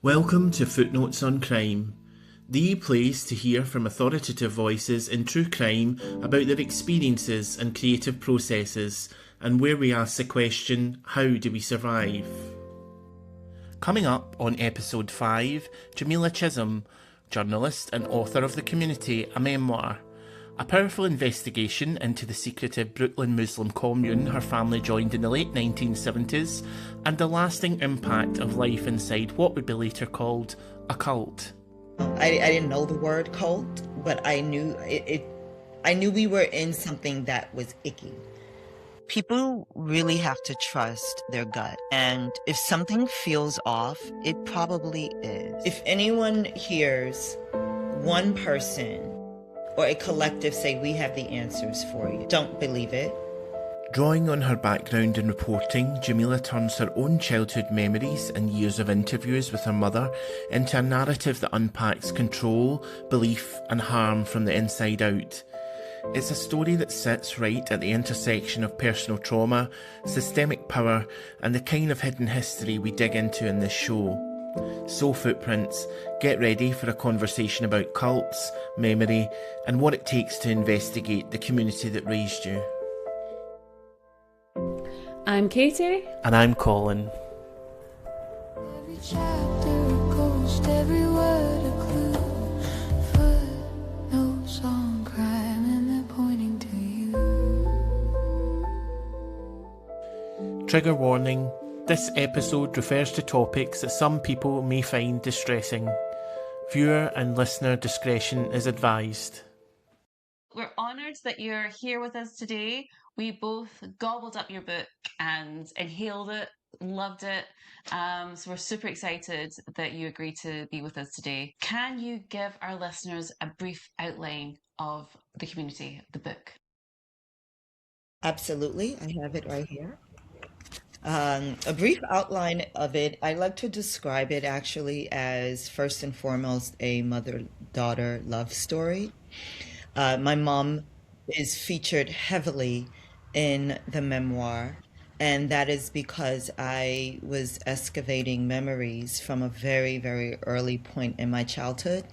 Welcome to Footnotes on Crime, the place to hear from authoritative voices in true crime about their experiences and creative processes, and where we ask the question, how do we survive? Coming up on episode 5, Jamiyla Chisholm, journalist and author of The Community, a Memoir. A powerful investigation into the secretive Brooklyn Muslim commune her family joined in the late 1970s, and the lasting impact of life inside what would be later called a cult. I didn't know the word cult, but I knew I knew we were in something that was icky. People really have to trust their gut, and if something feels off, it probably is. If anyone hears one person or a collective say, "We have the answers for you," don't believe it. Drawing on her background in reporting, Jamiyla turns her own childhood memories and years of interviews with her mother into a narrative that unpacks control, belief and harm from the inside out. It's a story that sits right at the intersection of personal trauma, systemic power and the kind of hidden history we dig into in this show. So Footprints, get ready for a conversation about cults, memory and what it takes to investigate the community that raised you. I'm Katie. And I'm Colin. Every chapter a ghost, every word a clue. Footnotes on crime and they're pointing to you. Trigger warning. This episode refers to topics that some people may find distressing. Viewer and listener discretion is advised. We're honoured that you're here with us today. We both gobbled up your book and inhaled it, loved it. So we're super excited that you agreed to be with us today. Can you give our listeners a brief outline of The Community, the book? Absolutely, I have it right here. A brief outline of it. I like to describe it actually as first and foremost a mother-daughter love story. My mom is featured heavily in the memoir, and that is because I was excavating memories from a very, very early point in my childhood.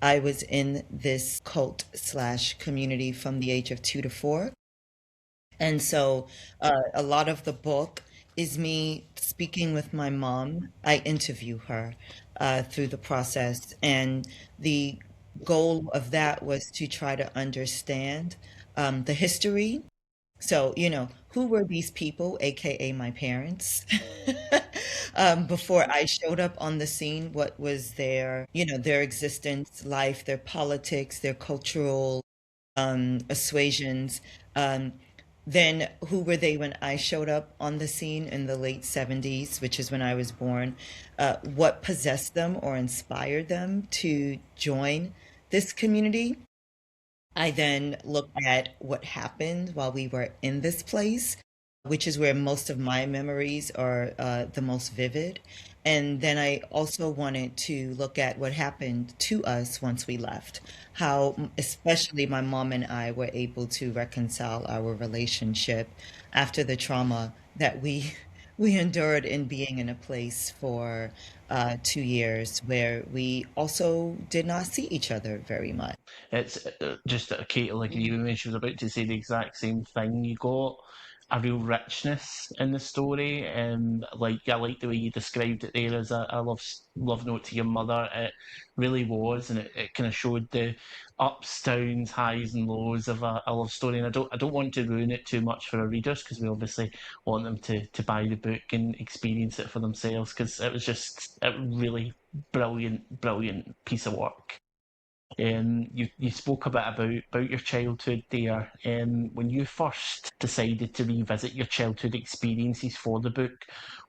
I was in this cult slash community from the age of 2 to 4. And so a lot of the book is me speaking with my mom. I interview her through the process. And the goal of that was to try to understand the history. So, who were these people, AKA my parents, before I showed up on the scene? What was their existence, life, their politics, their cultural assuasions? Then who were they when I showed up on the scene in the late 70s, which is when I was born? What possessed them or inspired them to join this community? I then looked at what happened while we were in this place, which is where most of my memories are the most vivid. And then I also wanted to look at what happened to us once we left, how especially my mom and I were able to reconcile our relationship after the trauma that we endured in being in a place for 2 years where we also did not see each other very much. It's just Kate, like you when she was about to say the exact same thing. You got a real richness in the story, like I like the way you described it there as a love note to your mother. It really was, and it kind of showed the ups, downs, highs, and lows of a love story. And I don't want to ruin it too much for our readers because we obviously want them to buy the book and experience it for themselves because it was just a really brilliant piece of work. You spoke a bit about your childhood there. When you first decided to revisit your childhood experiences for the book,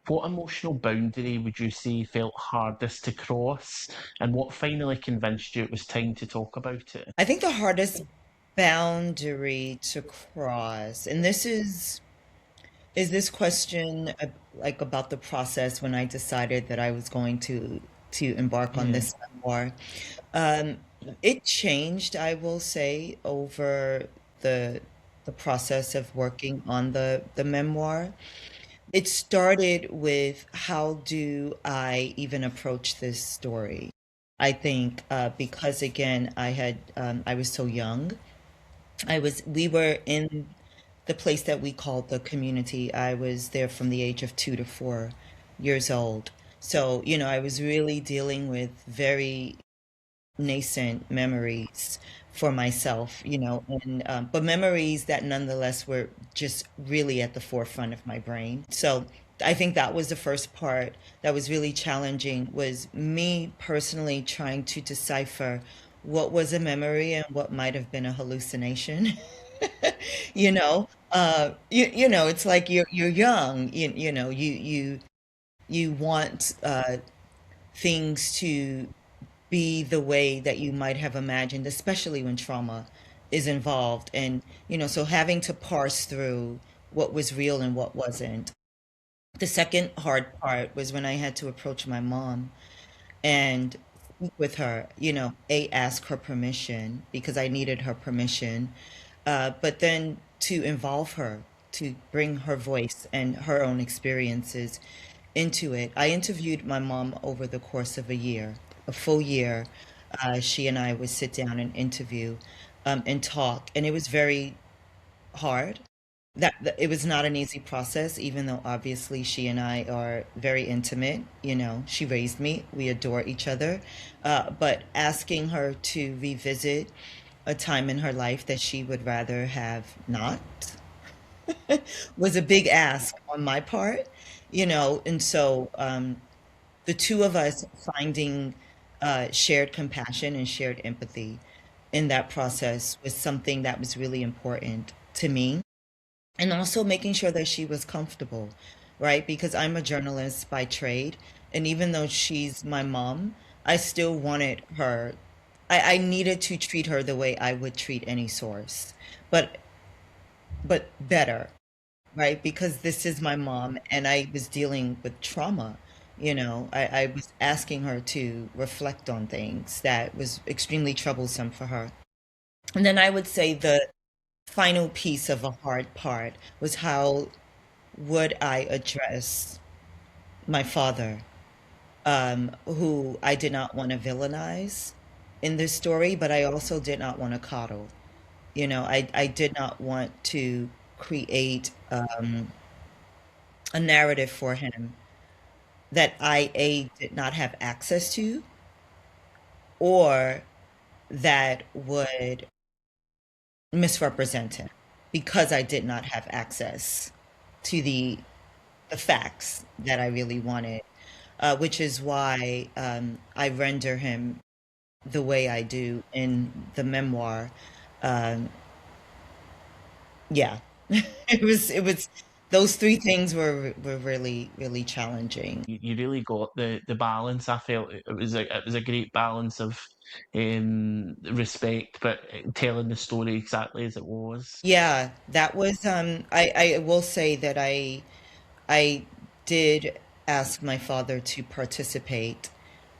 what emotional boundary would you say felt hardest to cross, and what finally convinced you it was time to talk about it? I think the hardest boundary to cross, and this is this question like about the process when I decided that I was going to embark on Yeah. this memoir. Um, it changed, I will say, over the the process of working on the memoir. It started with how do I even approach this story? I think because again, I was so young. We were in the place that we called the community. I was there from the age of 2 to 4 years old. So, I was really dealing with very nascent memories for myself, and but memories that nonetheless were just really at the forefront of my brain. So I think that was the first part that was really challenging, was me personally trying to decipher what was a memory and what might have been a hallucination. It's like you're young, you want things to be the way that you might have imagined, especially when trauma is involved. And, so having to parse through what was real and what wasn't. The second hard part was when I had to approach my mom and speak with her, ask her permission because I needed her permission, but then to involve her, to bring her voice and her own experiences into it. I interviewed my mom over the course of a year, a full year. She and I would sit down and interview and talk, and it was very hard. It was not an easy process, even though obviously she and I are very intimate. She raised me, we adore each other. But asking her to revisit a time in her life that she would rather have not was a big ask on my part, and so the two of us finding shared compassion and shared empathy in that process was something that was really important to me. And also making sure that she was comfortable, right? Because I'm a journalist by trade. And even though she's my mom, I still wanted her, I needed to treat her the way I would treat any source, but better, right? Because this is my mom and I was dealing with trauma. I was asking her to reflect on things that was extremely troublesome for her. And then I would say the final piece of a hard part was how would I address my father, who I did not want to villainize in this story, but I also did not want to coddle. I did not want to create a narrative for him that I did not have access to, or that would misrepresent him because I did not have access to the facts that I really wanted, which is why I render him the way I do in the memoir. Um, yeah, it was those three things were really really challenging. You really got the balance. I felt it was a great balance of respect, but telling the story exactly as it was. Yeah, that was I will say that I did ask my father to participate,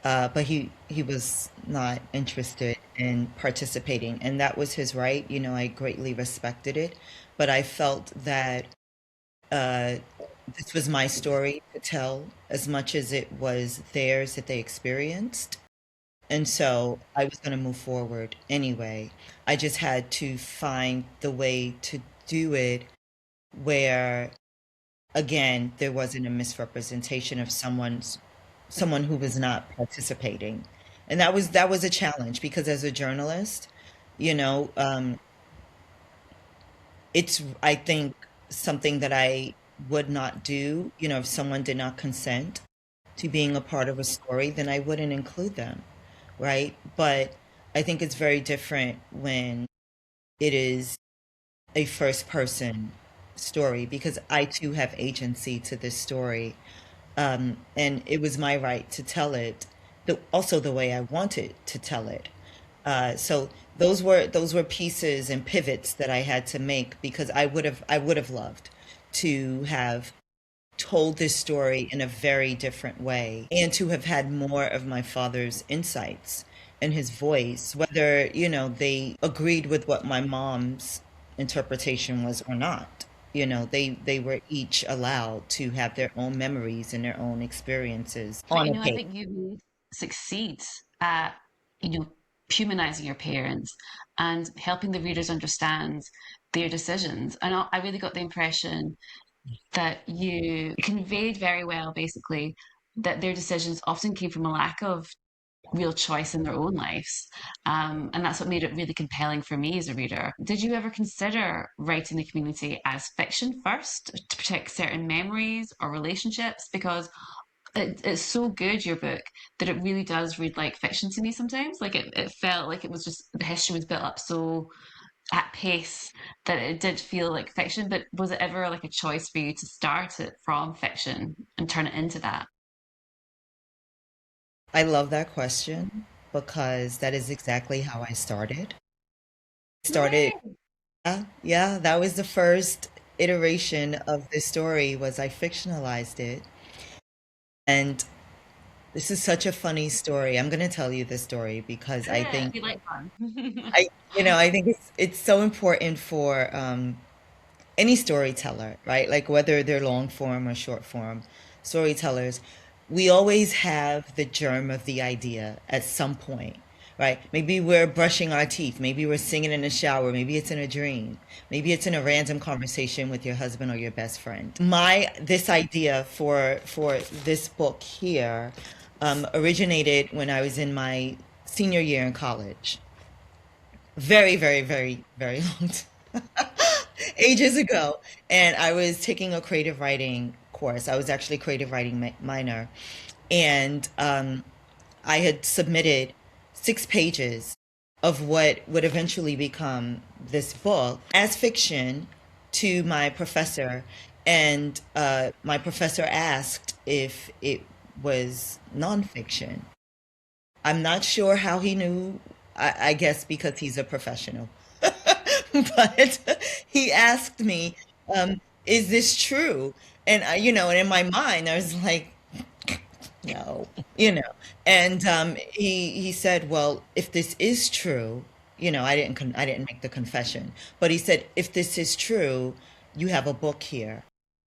but he was not interested in participating, and that was his right. I greatly respected it, but I felt that uh, this was my story to tell as much as it was theirs that they experienced. And so I was going to move forward anyway. I just had to find the way to do it where, again, there wasn't a misrepresentation of someone who was not participating. And that was a challenge because as a journalist, you know, um, it's I think something that I would not do. If someone did not consent to being a part of a story, then I wouldn't include them, right? But I think it's very different when it is a first person story because I too have agency to this story. And it was my right to tell it, also the way I wanted to tell it. So those were pieces and pivots that I had to make because I would have loved to have told this story in a very different way and to have had more of my father's insights and his voice, whether they agreed with what my mom's interpretation was or not. They were each allowed to have their own memories and their own experiences But on a I page. think you really succeed at, humanizing your parents and helping the readers understand their decisions. And I really got the impression that you conveyed very well, basically, that their decisions often came from a lack of real choice in their own lives. And that's what made it really compelling for me as a reader. Did you ever consider writing the community as fiction first to protect certain memories or relationships? Because it's so good, your book, that it really does read like fiction to me sometimes. Like it felt like it was just the history was built up so at pace that it did feel like fiction. But was it ever like a choice for you to start it from fiction and turn it into that? I love that question because that is exactly how I started. Started, Yay! yeah, that was the first iteration of this story was I fictionalized it. And this is such a funny story. I'm going to tell you this story because I Yeah, think we like fun. I think it's so important for any storyteller, right? Like whether they're long form or short form storytellers, we always have the germ of the idea at some point, right? Maybe we're brushing our teeth, maybe we're singing in the shower, maybe it's in a dream, maybe it's in a random conversation with your husband or your best friend. My this idea for this book here originated when I was in my senior year in college, very, very, very, very long ages ago. And I was taking a creative writing course. I was actually a creative writing minor. And I had submitted 6 pages of what would eventually become this book as fiction to my professor. And my professor asked if it was nonfiction. I'm not sure how he knew. I guess because he's a professional. But he asked me, "Is this true?" And and in my mind, I was like, "No," you know. And he said, "Well, if this is true, I didn't make the confession, but he said, if this is true, you have a book here."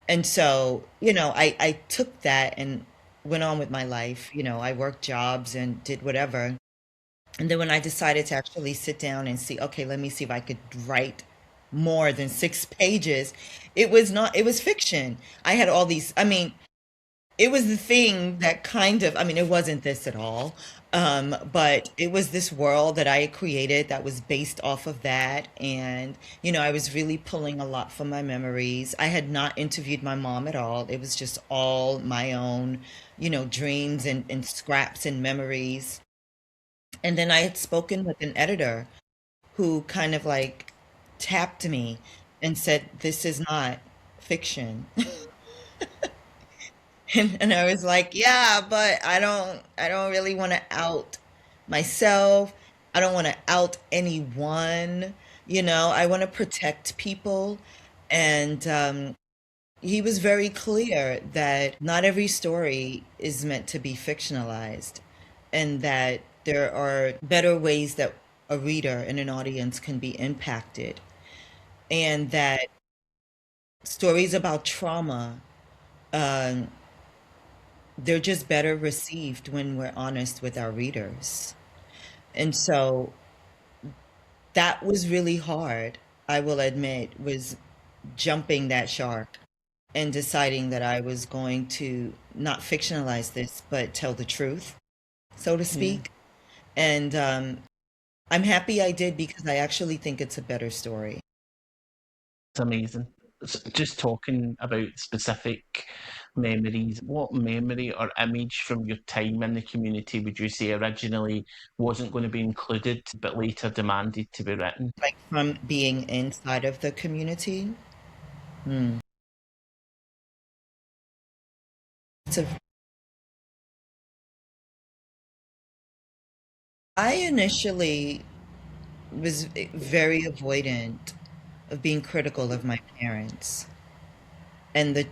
And so, I took that and went on with my life. I worked jobs and did whatever. And then when I decided to actually sit down and see, okay, let me see if I could write more than 6 pages, it was not, it was fiction. I had all these, I mean, it was the thing that kind of, I mean, it wasn't this at all. But it was this world that I had created that was based off of that. And, I was really pulling a lot from my memories. I had not interviewed my mom at all. It was just all my own, dreams and scraps and memories. And then I had spoken with an editor who kind of like tapped me and said, "This is not fiction." And I was like, "Yeah, but I don't really want to out myself. I don't want to out anyone. I want to protect people." And he was very clear that not every story is meant to be fictionalized, and that there are better ways that a reader and an audience can be impacted, and that stories about trauma, um, they're just better received when we're honest with our readers. And so that was really hard, I will admit, was jumping that shark and deciding that I was going to not fictionalize this, but tell the truth, so to Yeah, speak. And I'm happy I did because I actually think it's a better story. it's amazing. Just talking about specific memories, what memory or image from your time in the community would you say originally wasn't going to be included but later demanded to be written? Like from being inside of the community. Hmm. It's a, I initially was very avoidant of being critical of my parents and the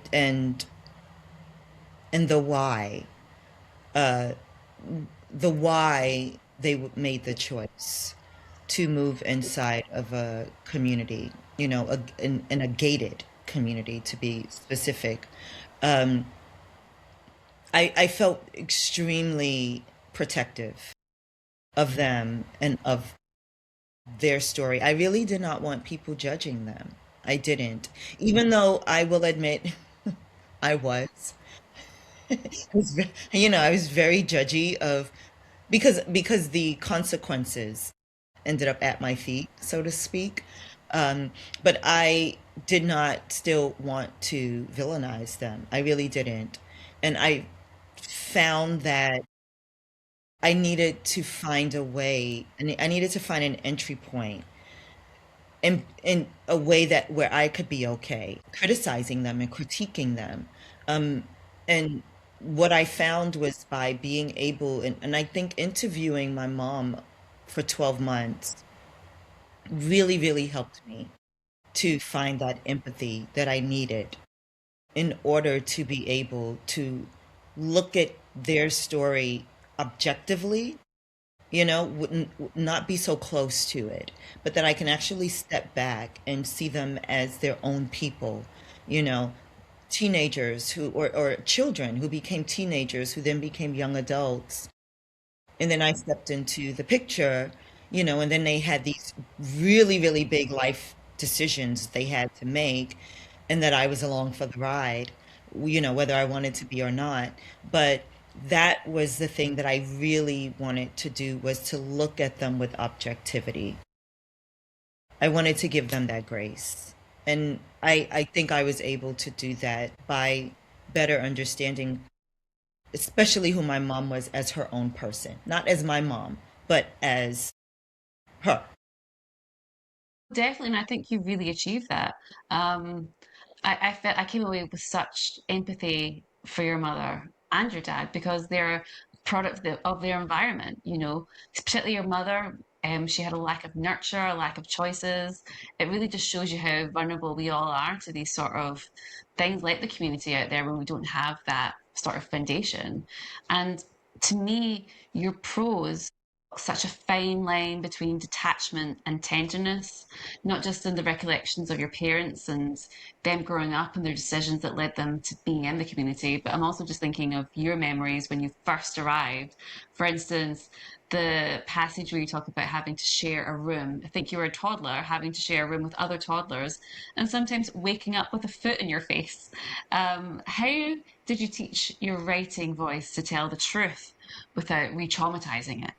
why. Uh, the why they made the choice to move inside of a community, in a gated community to be specific, um, I felt extremely protective of them and of their story. I really did not want people judging them. I didn't. Even though I will admit I was. I was very judgy of because the consequences ended up at my feet, so to speak. Um, but I did not still want to villainize them. I really didn't. And I found that I needed to find a way, and I needed to find an entry point in a way that where I could be okay criticizing them and critiquing them. Um, and what I found was by being able, and I think interviewing my mom for 12 months really, really helped me to find that empathy that I needed in order to be able to look at their story objectively, wouldn't not be so close to it, but that I can actually step back and see them as their own people, you know, teenagers who or children who became teenagers who then became young adults. And then I stepped into the picture, and then they had these really, really big life decisions they had to make, and that I was along for the ride, whether I wanted to be or not. But that was the thing that I really wanted to do, was to look at them with objectivity. I wanted to give them that grace. And I think I was able to do that by better understanding, especially who my mom was as her own person, not as my mom, but as her. Definitely, and I think you really achieved that. Um, I felt I came away with such empathy for your mother and your dad because they're a product of their environment, particularly your mother. She had a lack of nurture, a lack of choices. It really just shows you how vulnerable we all are to these sort of things like the community out there when we don't have that sort of foundation. And to me, your prose such a fine line between detachment and tenderness, not just in the recollections of your parents and them growing up and their decisions that led them to being in the community, but I'm also just thinking of your memories when you first arrived. For instance, the passage where you talk about having to share a room. I think you were a toddler, having to share a room with other toddlers, and sometimes waking up with a foot in your face. How did you teach your writing voice to tell the truth without re traumatizing it?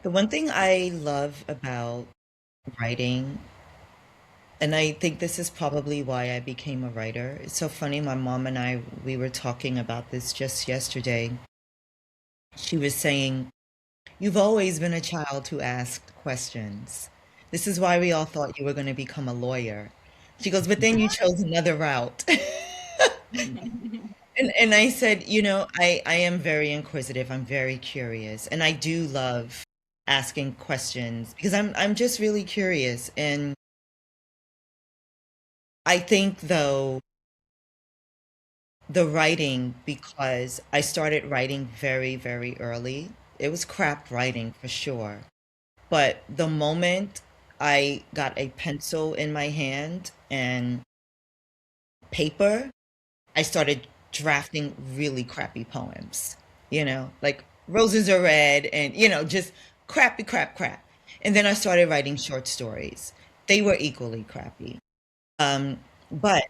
The one thing I love about writing, and I think this is probably why I became a writer. It's so funny. My mom and I, we were talking about this just yesterday. She was saying, "You've always been a child who asked questions. This is why we all thought you were going to become a lawyer." She goes, "But then you chose another route." And I said, I am very inquisitive. I'm very curious. And I do love asking questions because I'm just really curious. And I think though the writing, because I started writing very, very early, it was crap writing for sure. But the moment I got a pencil in my hand and paper, I started drafting really crappy poems, like Roses Are Red and, just crappy, crap, crap. And then I started writing short stories. They were equally crappy. But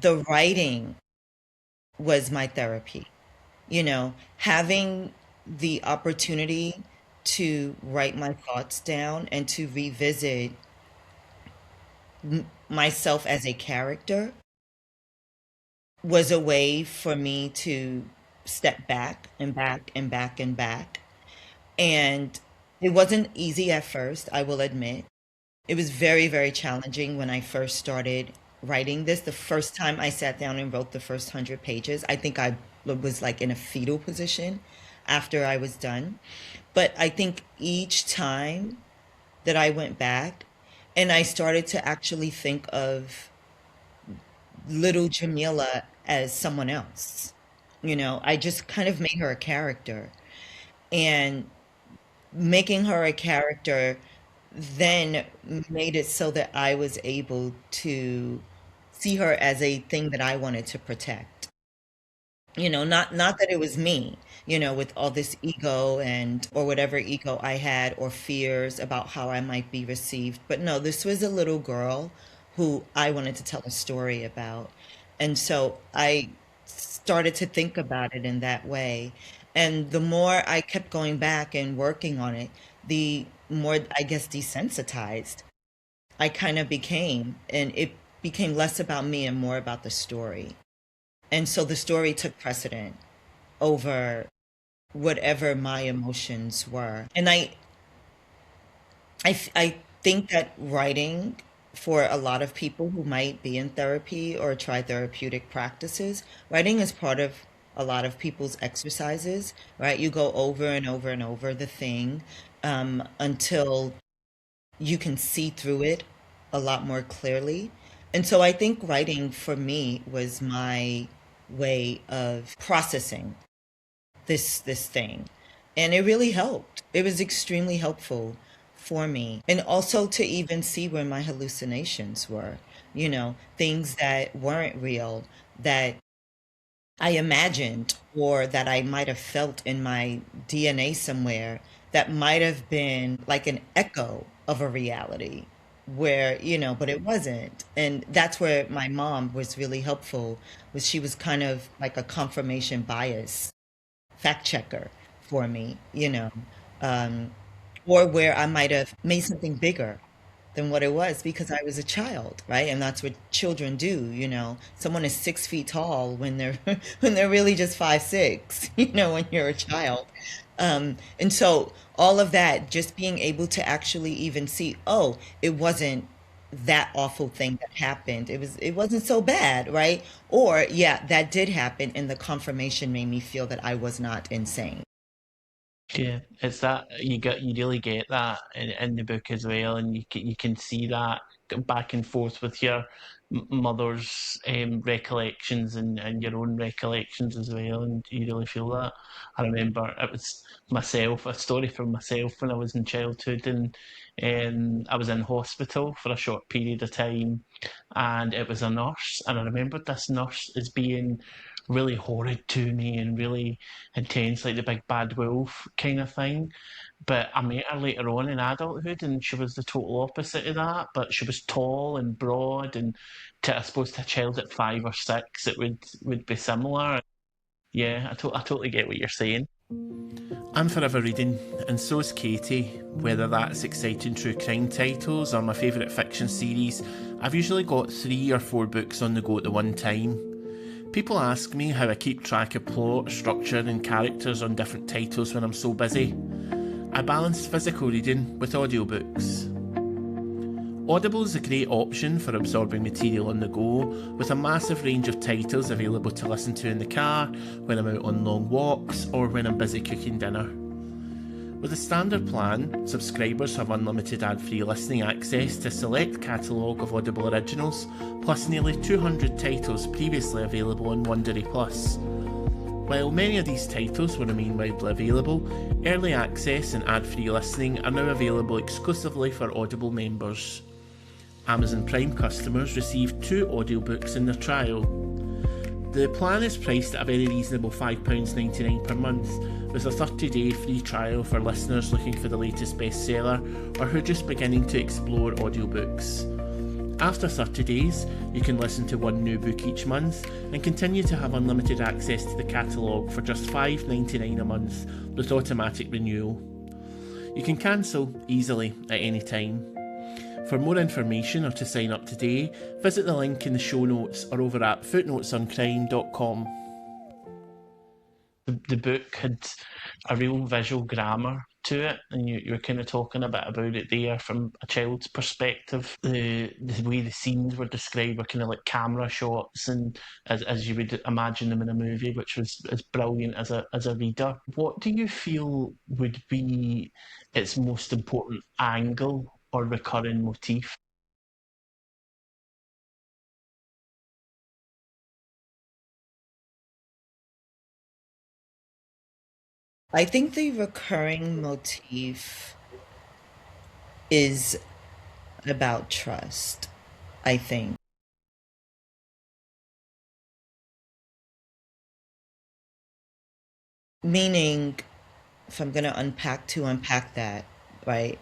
the writing was my therapy, having the opportunity to write my thoughts down and to revisit myself as a character was a way for me to step back and back and back and back. And it wasn't easy at first, I will admit. It was very, very challenging when I first started writing this. The first time I sat down and wrote the first 100 pages, I think I was like in a fetal position after I was done. But I think each time that I went back and I started to actually think of little Jamila as someone else. I just kind of made her a character. And making her a character then made it so that I was able to see her as a thing that I wanted to protect. Not that it was me, with all this ego and or whatever ego I had or fears about how I might be received. But no, this was a little girl who I wanted to tell a story about. And so I started to think about it in that way. And the more I kept going back and working on it, the more, I guess, desensitized I kind of became. And it became less about me and more about the story. And so the story took precedent over whatever my emotions were. And I think that writing for a lot of people who might be in therapy or try therapeutic practices, writing is part of a lot of people's exercises, right? You go over and over and over the thing until you can see through it a lot more clearly. And so I think writing for me was my way of processing this thing. And it really helped. It was extremely helpful for me. And also to even see where my hallucinations were, things that weren't real, that I imagined or that I might have felt in my DNA somewhere that might have been like an echo of a reality where, but it wasn't. And that's where my mom was really helpful, was she was kind of like a confirmation bias fact checker for me, um, or where I might have made something bigger than what it was because I was a child, right? And that's what children do, Someone is 6 feet tall when they're when they're really just 5'6", when you're a child. And so all of that, just being able to actually even see, oh, it wasn't that awful thing that happened. It wasn't so bad, right? Or yeah, that did happen, and the confirmation made me feel that I was not insane. Yeah, it's that you really get that in the book as well, and you can see that back and forth with your mother's recollections and your own recollections as well, and you really feel that. I remember it was myself, a story from myself when I was in childhood, and I was in hospital for a short period of time, and it was a nurse, and I remembered this nurse as being really horrid to me and really intense, like the big bad wolf kind of thing. But I met her later on in adulthood, and she was the total opposite of that. But she was tall and broad, and I suppose to a child at 5 or 6, it would be similar. Yeah, I totally get what you're saying. I'm forever reading, and so's Katie. Whether that's exciting true crime titles or my favourite fiction series, I've usually got 3 or 4 books on the go at the one time. People ask me how I keep track of plot, structure and characters on different titles when I'm so busy. I balance physical reading with audiobooks. Audible is a great option for absorbing material on the go, with a massive range of titles available to listen to in the car, when I'm out on long walks, or when I'm busy cooking dinner. With a standard plan, subscribers have unlimited ad-free listening access to a select catalogue of Audible originals, plus nearly 200 titles previously available on Wondery Plus. While many of these titles will remain widely available, early access and ad-free listening are now available exclusively for Audible members. Amazon Prime customers receive 2 audiobooks in their trial. The plan is priced at a very reasonable £5.99 per month, with a 30-day free trial for listeners looking for the latest bestseller or who are just beginning to explore audiobooks. After 30 days, you can listen to 1 new book each month and continue to have unlimited access to the catalogue for just £5.99 a month with automatic renewal. You can cancel easily at any time. For more information or to sign up today, visit the link in the show notes or over at footnotesoncrime.com. The book had a real visual grammar to it, and you were kind of talking a bit about it there from a child's perspective. The way the scenes were described were kind of like camera shots, and as you would imagine them in a movie, which was as brilliant as a reader. What do you feel would be its most important angle or recurring motif? I think the recurring motif is about trust, I think. Meaning, if I'm going to unpack that, right?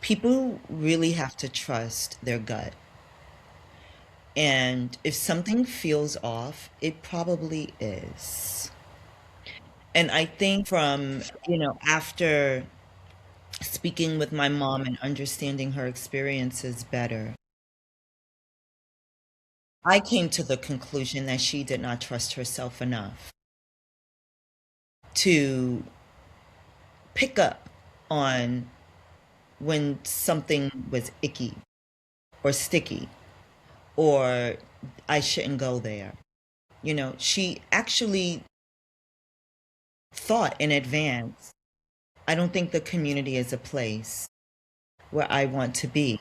People really have to trust their gut. And if something feels off, it probably is. And I think from, after speaking with my mom and understanding her experiences better, I came to the conclusion that she did not trust herself enough to pick up on when something was icky or sticky or I shouldn't go there. She actually thought in advance, I don't think the community is a place where I want to be.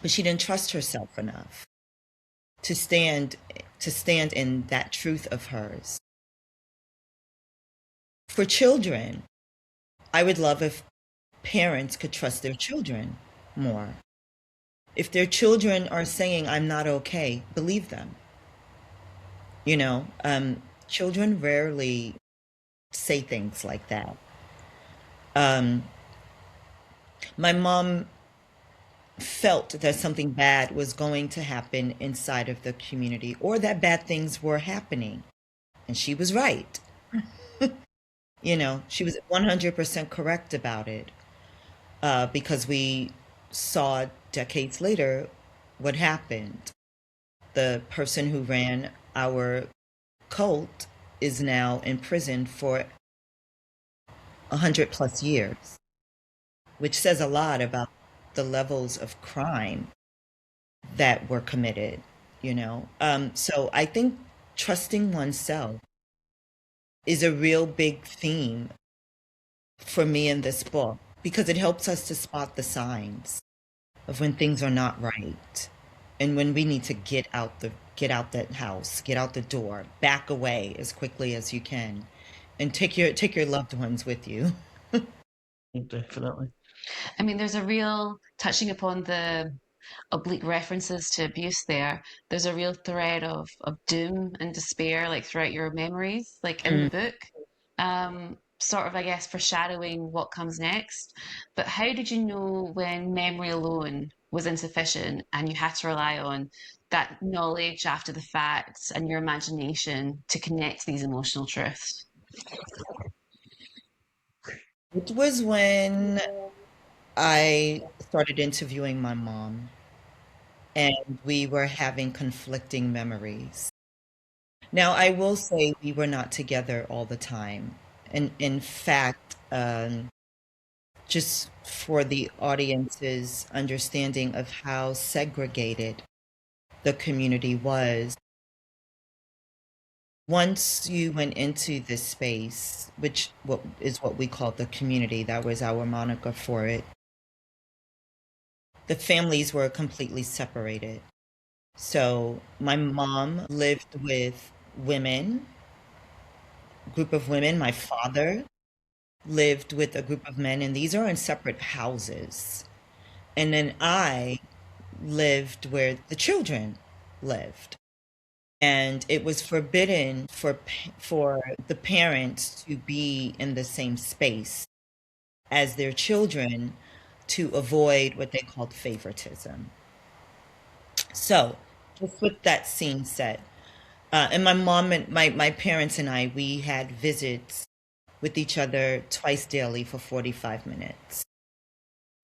But she didn't trust herself enough to stand in that truth of hers. For children, I would love if parents could trust their children more. If their children are saying, I'm not okay, believe them. Children rarely say things like that. Um, my mom felt that something bad was going to happen inside of the community or that bad things were happening. And she was right. She was 100% correct about it, because we saw decades later what happened. The person who ran our cult is now in prison for 100+ years, which says a lot about the levels of crime that were committed. So I think trusting oneself is a real big theme for me in this book because it helps us to spot the signs of when things are not right and when we need to get out that house, get out the door, back away as quickly as you can, and take your loved ones with you. Definitely. I mean, there's a real touching upon the oblique references to abuse there. There's a real thread of doom and despair, like throughout your memories, like in the Mm. book. Sort of, I guess, foreshadowing what comes next. But how did you know when memory alone was insufficient and you had to rely on that knowledge after the fact and your imagination to connect these emotional truths? It was when I started interviewing my mom and we were having conflicting memories. Now, I will say we were not together all the time. And in fact, just for the audience's understanding of how segregated the community was, once you went into this space, which what we call the community, that was our moniker for it, the families were completely separated. So my mom lived with women, group of women. My father lived with a group of men, and these are in separate houses. And then I lived where the children lived. And it was forbidden for the parents to be in the same space as their children to avoid what they called favoritism. So, just with that scene set, and my mom and my parents and I, we had visits with each other twice daily for 45 minutes.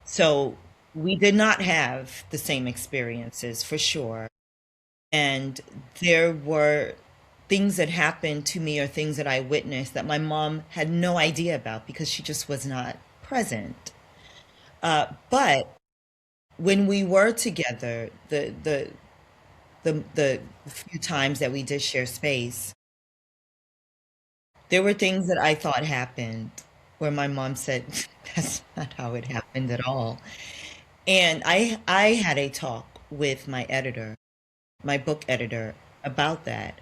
So we did not have the same experiences for sure. And there were things that happened to me or things that I witnessed that my mom had no idea about because she just was not present. But when we were together, the few times that we did share space, there were things that I thought happened where my mom said, that's not how it happened at all. And I had a talk with my editor, my book editor, about that.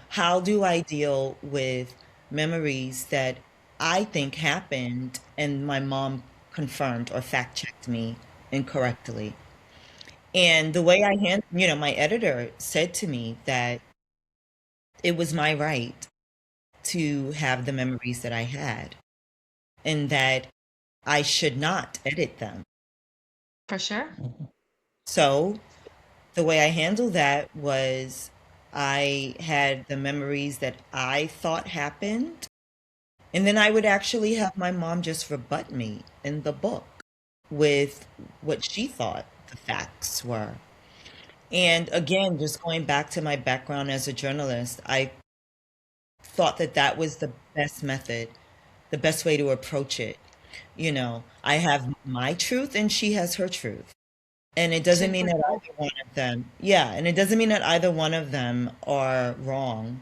How do I deal with memories that I think happened and my mom confirmed or fact checked me incorrectly? And the way my editor said to me that it was my right to have the memories that I had and that I should not edit them. For sure. So the way I handled that was I had the memories that I thought happened, and then I would actually have my mom just rebut me in the book with what she thought the facts were. And again, just going back to my background as a journalist, I thought that that was the best method, the best way to approach it. I have my truth and she has her truth. And it doesn't Truth mean for that both. either one of them, yeah, and it doesn't mean that either one of them are wrong.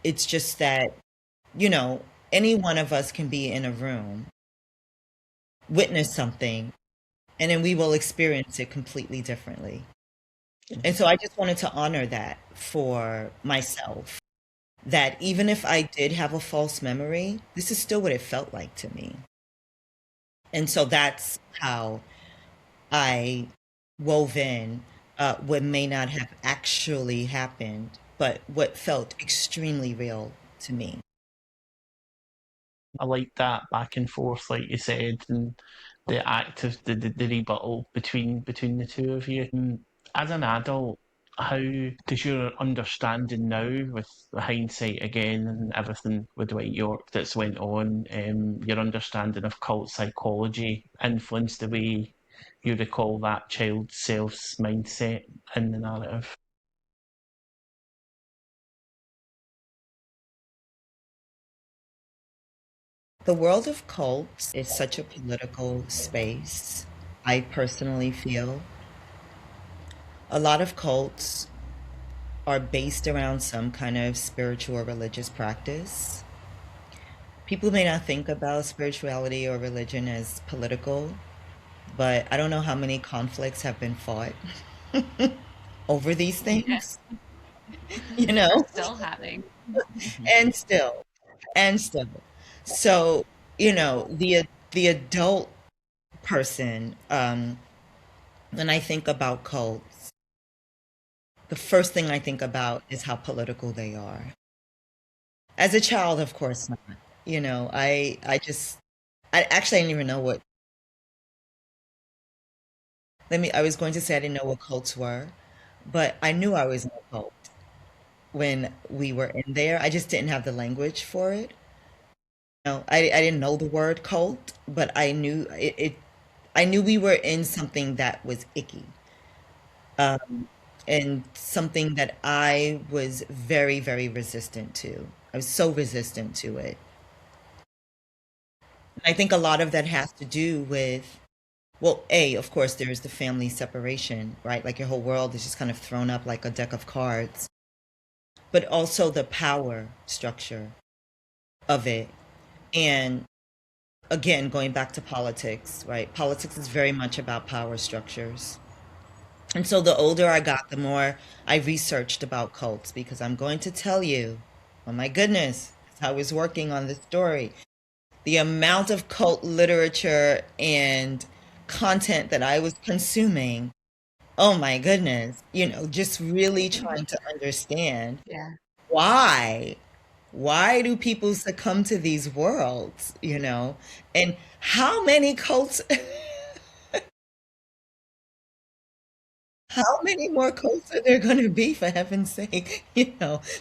It's just that, you know, any one of us can be in a room, witness something, and then we will experience it completely differently. And so I just wanted to honor that for myself, that even if I did have a false memory, this is still what it felt like to me. And so that's how I wove in what may not have actually happened, but what felt extremely real to me. I like that back and forth, like you said, and the act of the rebuttal between the two of you. As an adult, how does your understanding now, with the hindsight again and everything with Dwight York that's went on, your understanding of cult psychology influence the way you recall that child self's mindset in the narrative? The world of cults is such a political space. I personally feel a lot of cults are based around some kind of spiritual or religious practice. People may not think about spirituality or religion as political, but I don't know how many conflicts have been fought over these Yeah. things, you They're know, still happening. and still, and still. So, the adult person, when I think about cults, the first thing I think about is how political they are. As a child, of course not. I actually didn't even know what, I was going to say I didn't know what cults were, but I knew I was in a cult when we were in there. I just didn't have the language for it. No, I didn't know the word cult, but I knew I knew we were in something that was icky, and something that I was very, very resistant to. I was so resistant to it. And I think a lot of that has to do with, well, of course, there's the family separation, right? Like your whole world is just kind of thrown up like a deck of cards, but also the power structure of it. And again, going back to politics, right? Politics is very much about power structures. And so the older I got, the more I researched about cults, because I'm going to tell you, oh my goodness, as I was working on this story, the amount of cult literature and content that I was consuming, oh my goodness, just really trying to understand Yeah. why. Why do people succumb to these worlds, And how many cults, how many more cults are there going to be, for heaven's sake?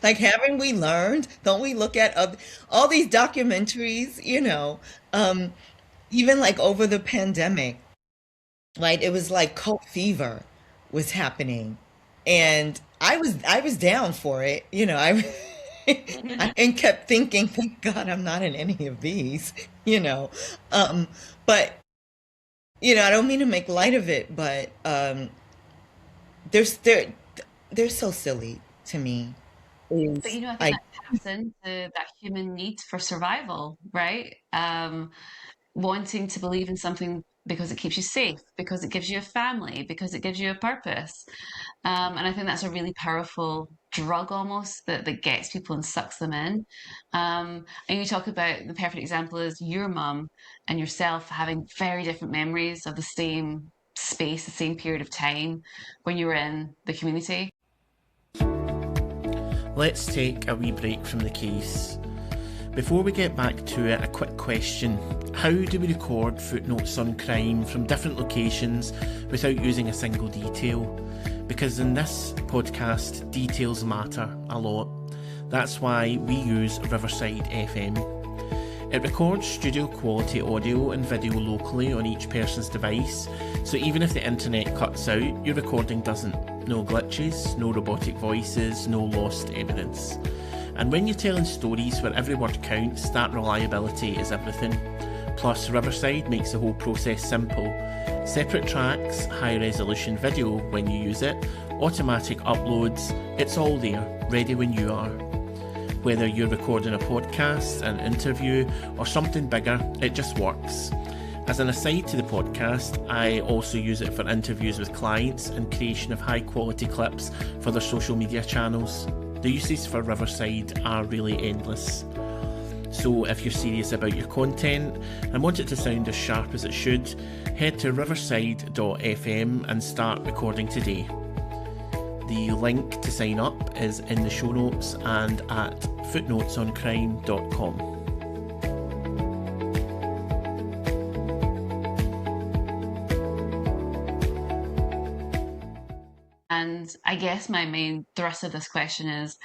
Like, haven't we learned? Don't we look at all these documentaries, um, even like over the pandemic, right? It was like cult fever was happening. And I was down for it. And kept thinking, thank God I'm not in any of these, you know. Um, but I don't mean to make light of it, but they're they're so silly to me. But Is I think I that taps into that human need for survival, right? Wanting to believe in something because it keeps you safe, because it gives you a family, because it gives you a purpose. And I think that's a really powerful drug almost that gets people and sucks them in. And you talk about the perfect example is your mum and yourself having very different memories of the same space, the same period of time when you were in the community. Let's take a wee break from the case. Before we get back to it, a quick question. How do we record footnotes on crime from different locations without using a single detail? Because in this podcast, details matter a lot. That's why we use Riverside FM. It records studio quality audio and video locally on each person's device, so even if the internet cuts out, your recording doesn't. No glitches, no robotic voices, no lost evidence. And when you're telling stories where every word counts, that reliability is everything. Plus, Riverside makes the whole process simple. Separate tracks, high-resolution video when you use it, automatic uploads, it's all there, ready when you are. Whether you're recording a podcast, an interview, or something bigger, it just works. As an aside to the podcast, I also use it for interviews with clients and creation of high-quality clips for their social media channels. The uses for Riverside are really endless. So if you're serious about your content and want it to sound as sharp as it should, head to riverside.fm and start recording today. The link to sign up is in the show notes and at footnotesoncrime.com. And I guess my main thrust of this question is,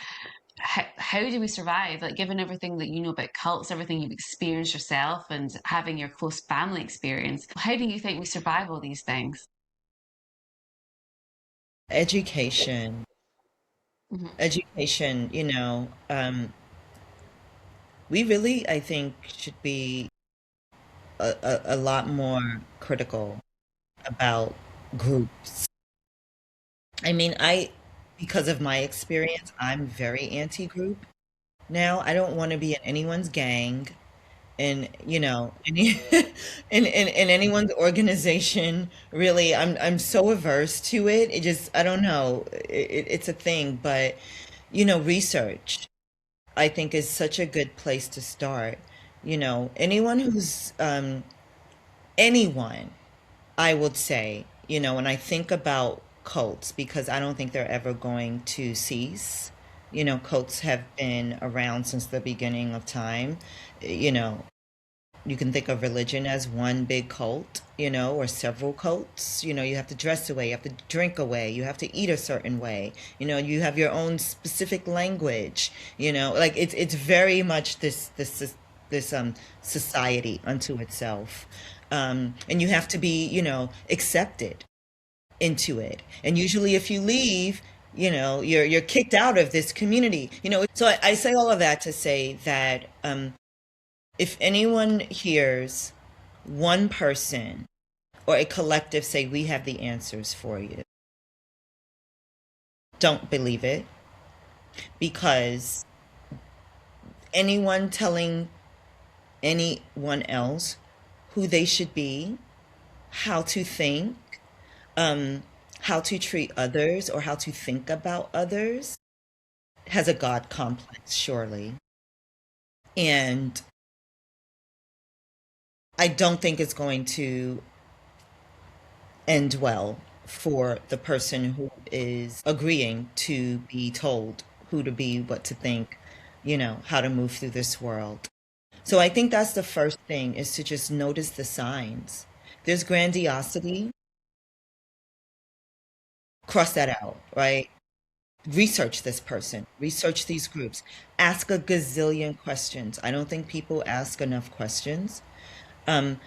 how do we survive? Like, given everything that you know about cults, everything you've experienced yourself, and having your close family experience, how do you think we survive all these things? Education. Mhm. Education, we really, I think, should be a lot more critical about groups. I mean, because of my experience, I'm very anti-group now. I don't want to be in anyone's gang and, in anyone's organization. Really, I'm so averse to it. It just, I don't know. It's a thing, but, research, I think, is such a good place to start. Anyone who's, anyone, I would say, when I think about cults, because I don't think they're ever going to cease. Cults have been around since the beginning of time. You know, you can think of religion as one big cult, or several cults. You have to dress away, you have to drink away, you have to eat a certain way. You have your own specific language. Like it's very much this society unto itself, and you have to be accepted into it. And usually, if you leave, you're kicked out of this community. So I say all of that to say that. If anyone hears one person or a collective say, we have the answers for you, don't believe it, because anyone telling anyone else who they should be, how to think, how to treat others, or how to think about others has a God complex, surely. And I don't think it's going to end well for the person who is agreeing to be told who to be, what to think, how to move through this world. So I think that's the first thing, is to just notice the signs. There's grandiosity, cross that out, right? Research this person, research these groups, ask a gazillion questions. I don't think people ask enough questions. Um,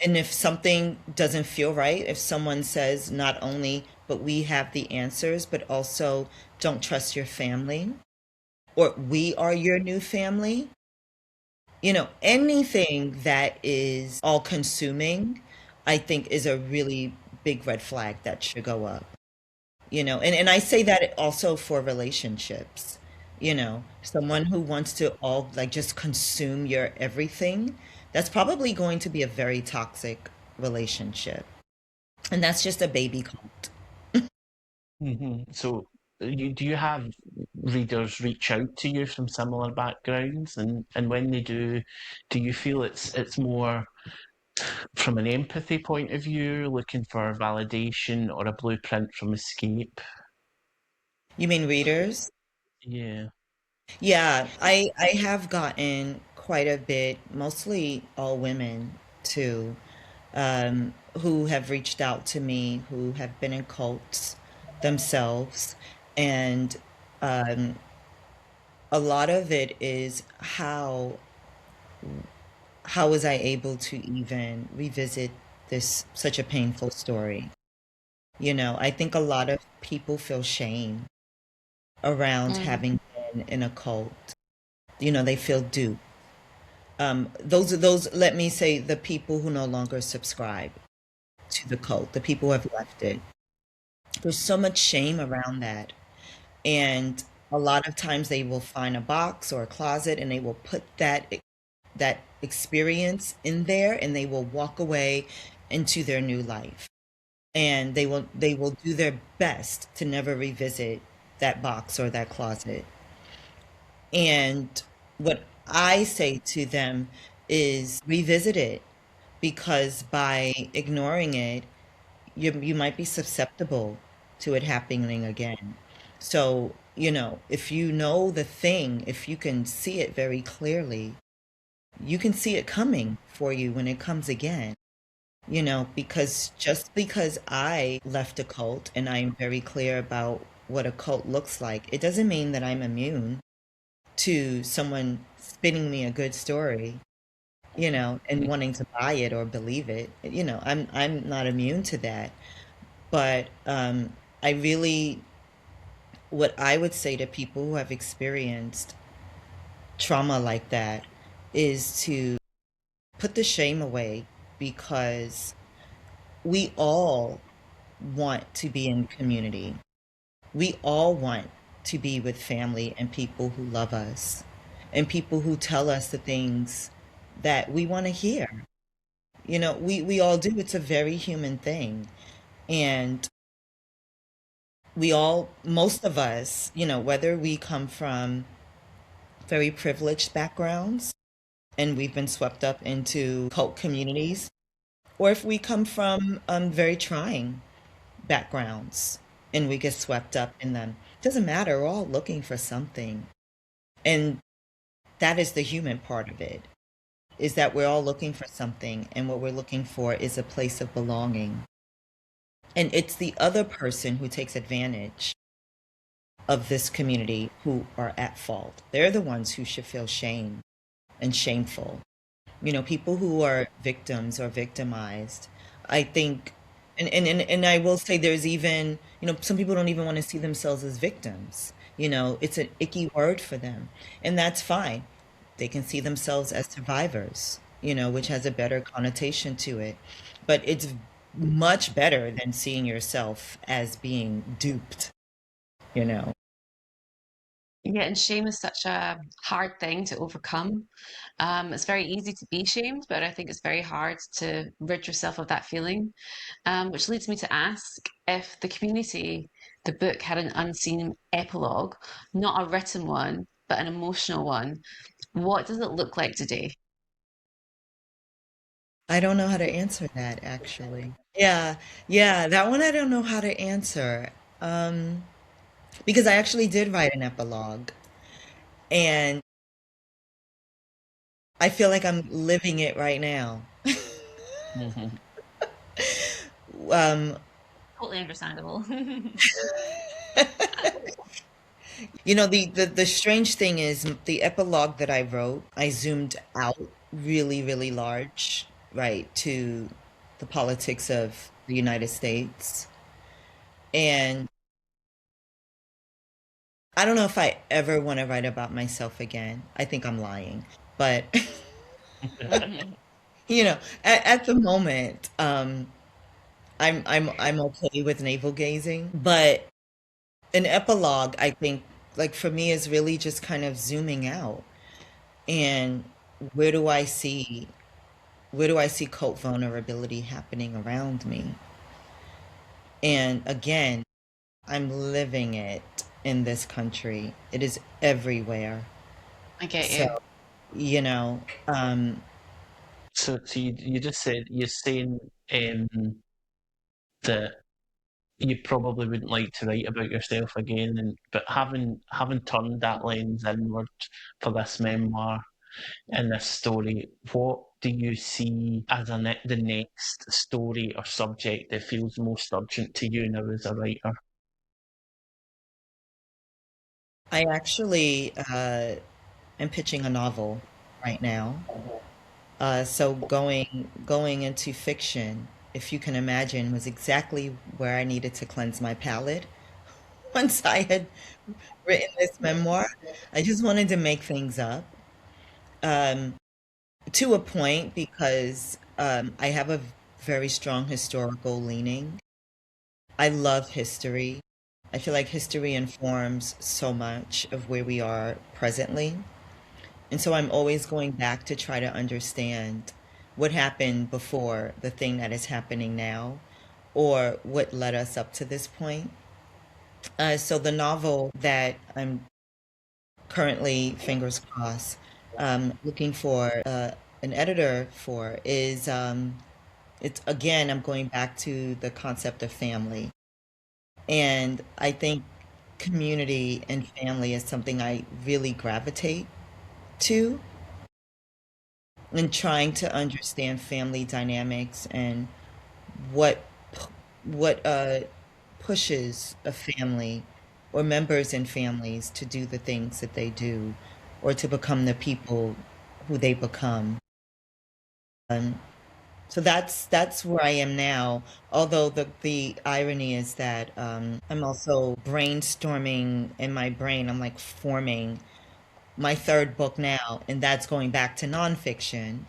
And if something doesn't feel right, if someone says not only, but we have the answers, but also don't trust your family, or we are your new family, anything that is all consuming, I think is a really big red flag that should go up. And I say that also for relationships. Someone who wants to all like just consume your everything, that's probably going to be a very toxic relationship. And that's just a baby cult. So, do you have readers reach out to you from similar backgrounds, and when they do you feel it's more from an empathy point of view, looking for validation or a blueprint from escape? You mean readers? Yeah. Yeah, I have gotten quite a bit, mostly all women too, who have reached out to me, who have been in cults themselves, and um, a lot of it is how was I able to even revisit this such a painful story? You know, I think a lot of people feel shame around Mm. having been in a cult. You know, they feel duped. Those are those, let me say, the people who no longer subscribe to the cult, the people who have left it. There's so much shame around that. And a lot of times they will find a box or a closet and they will put that experience in there and they will walk away into their new life. And they will do their best to never revisit that box or that closet. And what I say to them is revisit it, because by ignoring it, you might be susceptible to it happening again. So, you know, if you know the thing, if you can see it very clearly, you can see it coming for you when it comes again. You know, because just because I left a cult and I'm very clear about what a cult looks like, it doesn't mean that I'm immune to someone spinning me a good story, you know, and wanting to buy it or believe it. You know, I'm not immune to that. But I really, what I would say to people who have experienced trauma like that is to put the shame away, because we all want to be in community. We all want to be with family and people who love us and people who tell us the things that we want to hear. You know, we all do. It's a very human thing. And we all, most of us, you know, whether we come from very privileged backgrounds and we've been swept up into cult communities, or if we come from very trying backgrounds and we get swept up in them, doesn't matter. We're all looking for something. And that is the human part of it, is that we're all looking for something. And what we're looking for is a place of belonging. And it's the other person who takes advantage of this community who are at fault. They're the ones who should feel shame and shameful. You know, people who are victims or victimized, I think, and I will say there's even, you know, some people don't even want to see themselves as victims. You know, it's an icky word for them, and that's fine. They can see themselves as survivors, you know, which has a better connotation to it. But it's much better than seeing yourself as being duped, you know. Yeah, and shame is such a hard thing to overcome. It's very easy to be shamed, but I think it's very hard to rid yourself of that feeling. Which leads me to ask if the community, the book, had an unseen epilogue, not a written one, but an emotional one, what does it look like today? I don't know how to answer that actually. Yeah, yeah, that one I don't know how to answer. Um, because I actually did write an epilogue and I feel like I'm living it right now. Hmm. Um, Totally understandable. you know, the strange thing is the epilogue that I wrote, I zoomed out really, really large, right, to the politics of the United States. And I don't know if I ever want to write about myself again. I think I'm lying. But Mhm. you know, at the moment, I'm okay with navel gazing. But an epilogue, I think, like for me, is really just kind of zooming out and where do I see where do I see cult vulnerability happening around me? And again, I'm living it. in this country. It is everywhere. I get So, you. you know, So you just said you're saying that you probably wouldn't like to write about yourself again, but having turned that lens inward for this memoir and this story, what do you see as the next story or subject that feels most urgent to you now as a writer? I actually am pitching a novel right now. So going into fiction, if you can imagine, was exactly where I needed to cleanse my palate. Once I had written this memoir, I just wanted to make things up, um, to a point, because I have a very strong historical leaning. I love history. I feel like history informs so much of where we are presently. And so I'm always going back to try to understand what happened before the thing that is happening now, or what led us up to this point. So the novel that I'm currently, fingers crossed, looking for an editor for is, it's again, I'm going back to the concept of family. And I think community and family is something I really gravitate to, and trying to understand family dynamics and what what pushes a family or members in families to do the things that they do, or to become the people who they become. Um, so that's where I am now. Although the irony is that I'm also brainstorming in my brain. I'm like forming my third book now, and that's going back to nonfiction.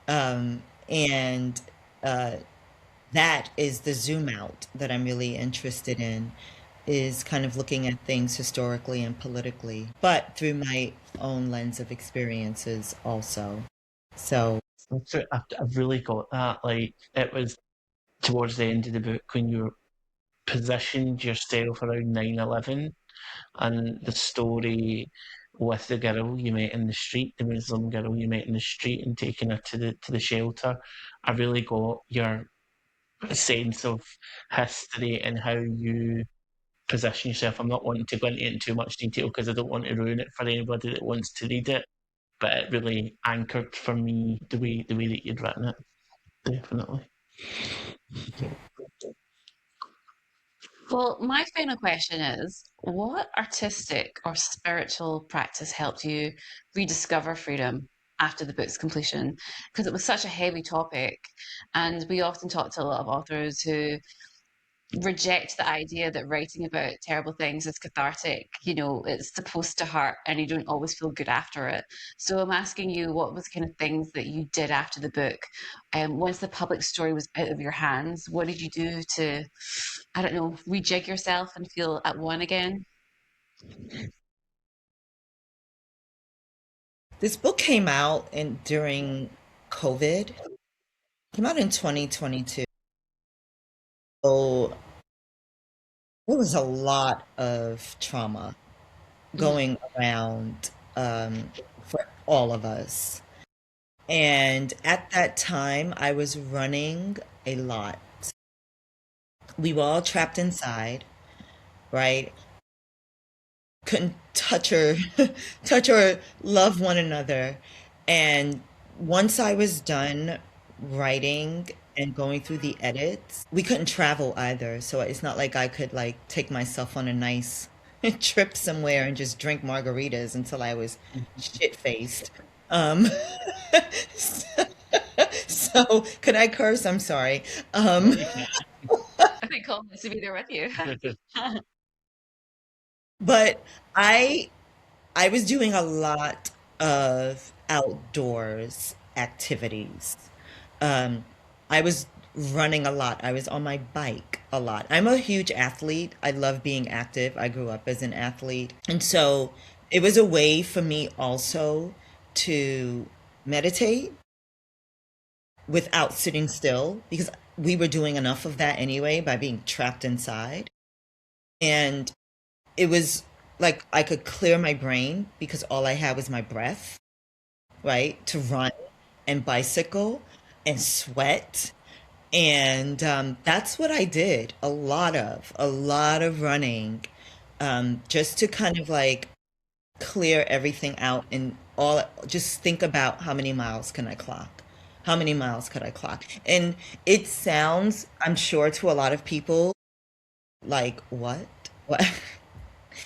And uh, that is the zoom out that I'm really interested in, is kind of looking at things historically and politically, but through my own lens of experiences also. So, So I've really got that. Like it was towards the end of the book when you positioned yourself around 9/11 and the story with the girl you met in the street, the Muslim girl you met in the street, and taking her to the shelter. I really got your sense of history and how you position yourself. I'm not wanting to go into it in too much detail because I don't want to ruin it for anybody that wants to read it. But it really anchored for me the way that you'd written it. Definitely. thank you. Well, my final question is, what artistic or spiritual practice helped you rediscover freedom after the book's completion? Because it was such a heavy topic, and we often talk to a lot of authors who reject the idea that writing about terrible things is cathartic. You know, it's supposed to hurt and you don't always feel good after it. So I'm asking you, what was the kind of things that you did after the book? Once the public story was out of your hands, what did you do to, I don't know, rejig yourself and feel at one again? This book came out during COVID. Came out in 2022. So there was a lot of trauma Mhm. going around, for all of us. And at that time, I was running a lot. We were all trapped inside, right? Couldn't touch or touch or love one another. And once I was done writing and going through the edits, we couldn't travel either. So it's not like I could like take myself on a nice trip somewhere and just drink margaritas until I was shit faced. Um, so could I curse? I'm sorry. No, Um, you can't. I think Colin wants to be there with you. but I I was doing a lot of outdoors activities. Um, I was running a lot. I was on my bike a lot. I'm a huge athlete. I love being active. I grew up as an athlete. And so it was a way for me also to meditate without sitting still, because we were doing enough of that anyway by being trapped inside. And it was like I could clear my brain because all I had was my breath, right? To run and bicycle and sweat. And that's what I did. A lot of running, just to kind of like clear everything out and all, just think about how many miles can I clock? How many miles could I clock? And it sounds, I'm sure, to a lot of people like, what? What?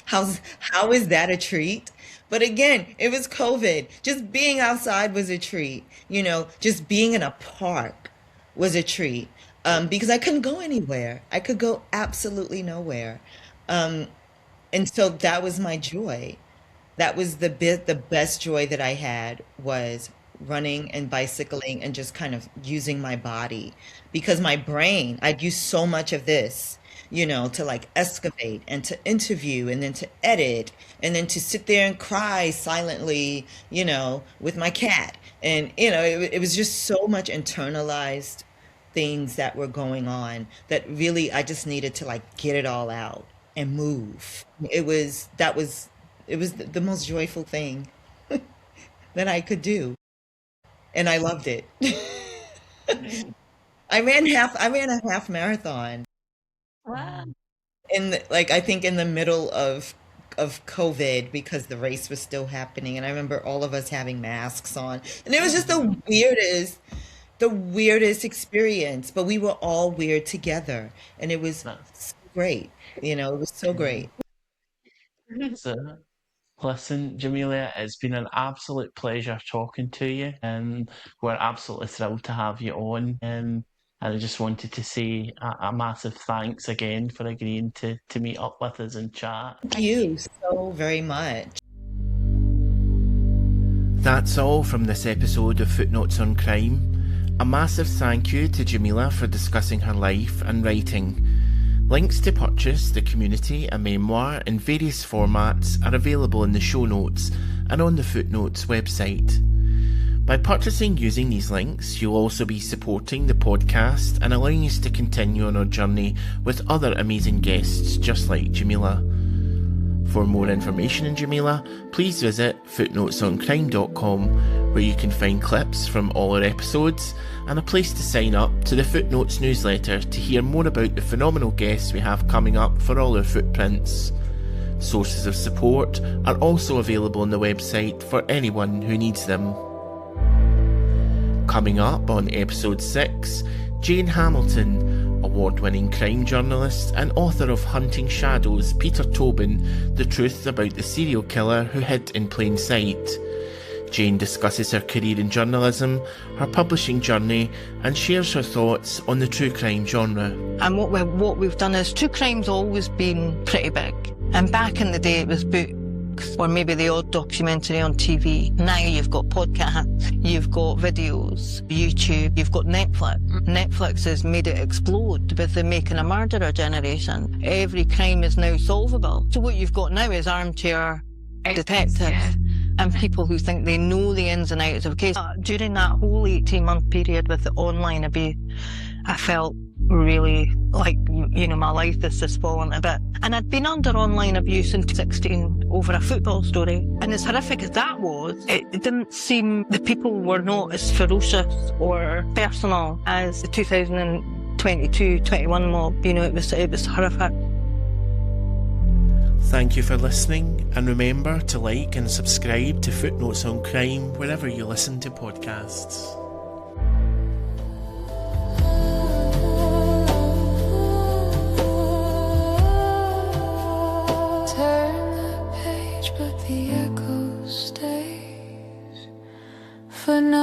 How is that a treat? But again, it was COVID. Just being outside was a treat. You know, just being in a park was a treat. Because I couldn't go anywhere. I could go absolutely nowhere. Um, and so that was my joy. That was the best joy that I had was running and bicycling and just kind of using my body because my brain, I'd use so much of this, to like excavate and to interview and then to edit and then to sit there and cry silently, with my cat. And, it was just so much internalized things that were going on that really I just needed to like get it all out and move. It was the most joyful thing that I could do, and I loved it. I ran a half marathon Wow. like I think in the middle of COVID because the race was still happening, and I remember all of us having masks on, and it was just the weirdest experience, but we were all weird together, and it was so great. It was so great. So, listen, Jamila, it's been an absolute pleasure talking to you, and we're absolutely thrilled to have you on. And I just wanted to say a massive thanks again for agreeing to meet up with us and chat. Thank you so very much. That's all from this episode of Footnotes on Crime. A massive thank you to Jamila for discussing her life and writing. Links to purchase the community a memoir in various formats are available in the show notes and on the Footnotes website. By purchasing using these links, you'll also be supporting the podcast and allowing us to continue on our journey with other amazing guests just like Jamila. For more information on Jamila, please visit footnotesoncrime.com, where you can find clips from all our episodes and a place to sign up to the Footnotes newsletter to hear more about the phenomenal guests we have coming up for all our footprints. Sources of support are also available on the website for anyone who needs them. Coming up on episode 6, Jane Hamilton, award-winning crime journalist and author of Hunting Shadows, Peter Tobin, The Truth About the Serial Killer Who Hid in Plain Sight. Jane discusses her career in journalism, her publishing journey, and shares her thoughts on the true crime genre. And what we've done is true crime's always been pretty big. And back in the day it was books or maybe the odd documentary on TV. Now you've got podcasts, you've got videos, YouTube, you've got Netflix. Netflix has made it explode with the Making a Murderer generation. Every crime is now solvable. So what you've got now is armchair detectives and people who think they know the ins and outs of a case. During that whole 18-month period with the online abuse, I felt really like, my life has just fallen a bit. And I'd been under online abuse in 2016 over a football story. And as horrific as that was, it didn't seem the people were not as ferocious or personal as the 2022-21 mob. It was horrific. Thank you for listening, and remember to like and subscribe to Footnotes on Crime wherever you listen to podcasts. Turn the page, but the echo stays. For now